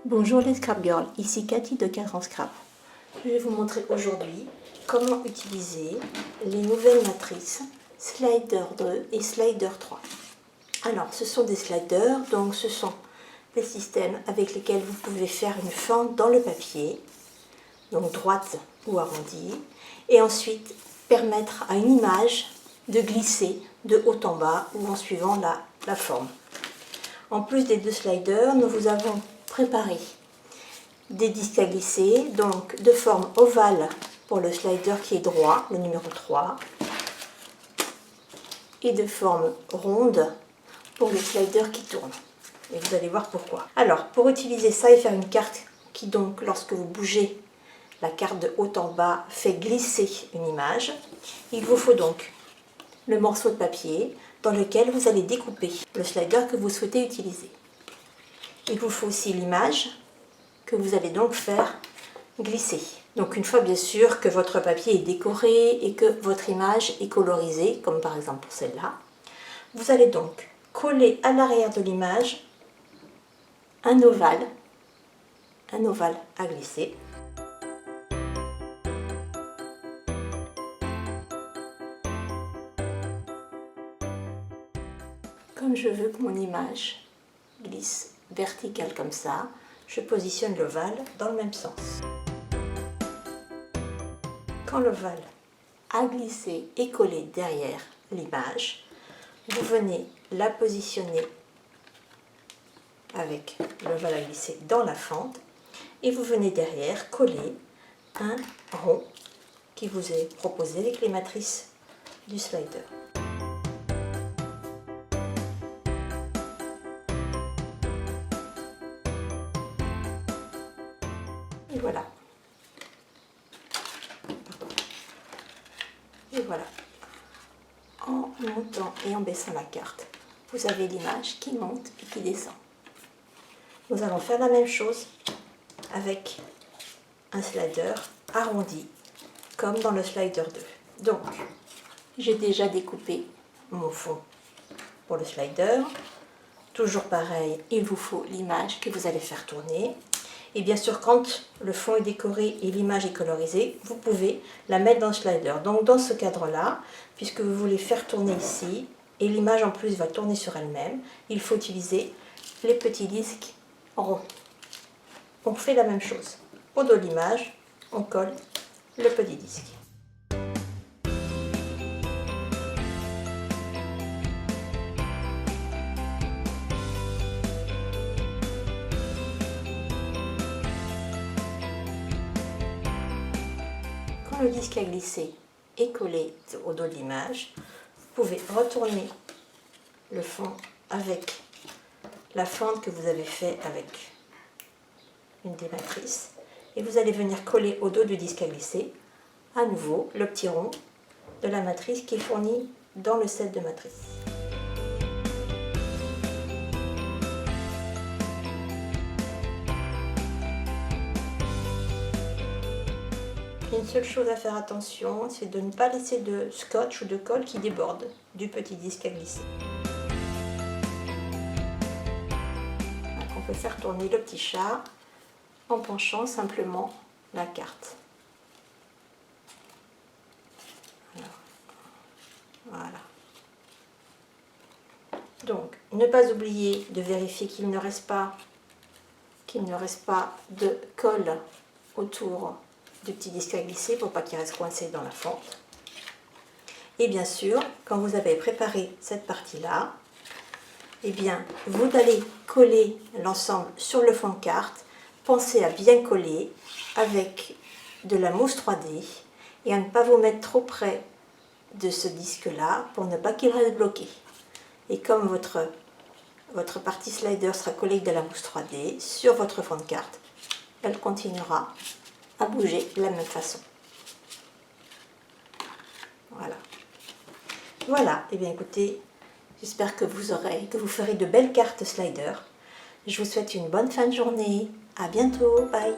Bonjour les Scrap Girls, ici Cathy de Cadran Scrap. Je vais vous montrer aujourd'hui comment utiliser les nouvelles matrices Slider 2 et Slider 3. Alors ce sont des sliders, donc ce sont des systèmes avec lesquels vous pouvez faire une fente dans le papier, donc droite ou arrondie, et ensuite permettre à une image de glisser de haut en bas ou en suivant la forme. En plus des deux sliders, nous vous avons préparé des disques à glisser, donc de forme ovale pour le slider qui est droit, le numéro 3, et de forme ronde pour le slider qui tourne. Et vous allez voir pourquoi. Alors, pour utiliser ça et faire une carte qui donc, lorsque vous bougez la carte de haut en bas, fait glisser une image, il vous faut donc le morceau de papier dans lequel vous allez découper le slider que vous souhaitez utiliser. Il vous faut aussi l'image que vous allez donc faire glisser. Donc une fois bien sûr que votre papier est décoré et que votre image est colorisée, comme par exemple pour celle-là, vous allez donc coller à l'arrière de l'image un ovale à glisser. Comme je veux que mon image glisse verticale comme ça, je positionne l'ovale dans le même sens. Quand l'ovale a glissé et collé derrière l'image, vous venez la positionner avec l'ovale à glisser dans la fente et vous venez derrière coller un rond qui vous est proposé avec les matrices du slider. Et voilà. Et voilà. En montant et en baissant la carte, vous avez l'image qui monte et qui descend. Nous allons faire la même chose avec un slider arrondi, comme dans le slider 2. Donc, j'ai déjà découpé mon fond pour le slider. Toujours pareil, il vous faut l'image que vous allez faire tourner. Et bien sûr, quand le fond est décoré et l'image est colorisée, vous pouvez la mettre dans le slider. Donc dans ce cadre-là, puisque vous voulez faire tourner ici, et l'image en plus va tourner sur elle-même, il faut utiliser les petits disques ronds. On fait la même chose. Au dos de l'image, on colle le petit disque. Quand le disque a glissé et collé au dos de l'image, vous pouvez retourner le fond avec la fente que vous avez fait avec une des matrices et vous allez venir coller au dos du disque à glisser à nouveau le petit rond de la matrice qui est fourni dans le set de matrice. Une seule chose à faire attention, c'est de ne pas laisser de scotch ou de colle qui déborde du petit disque à glisser. On peut faire tourner le petit chat en penchant simplement la carte. Voilà. Donc, ne pas oublier de vérifier qu'il ne reste pas de colle autour du petit disque à glisser pour pas qu'il reste coincé dans la fente. Et bien sûr, quand vous avez préparé cette partie-là, eh bien, vous allez coller l'ensemble sur le fond de carte. Pensez à bien coller avec de la mousse 3D et à ne pas vous mettre trop près de ce disque-là pour ne pas qu'il reste bloqué. Et comme votre partie slider sera collée avec de la mousse 3D sur votre fond de carte, elle continuera à bouger de la même façon. Voilà. Voilà, et bien écoutez, j'espère que vous ferez de belles cartes slider. Je vous souhaite une bonne fin de journée. À bientôt, bye.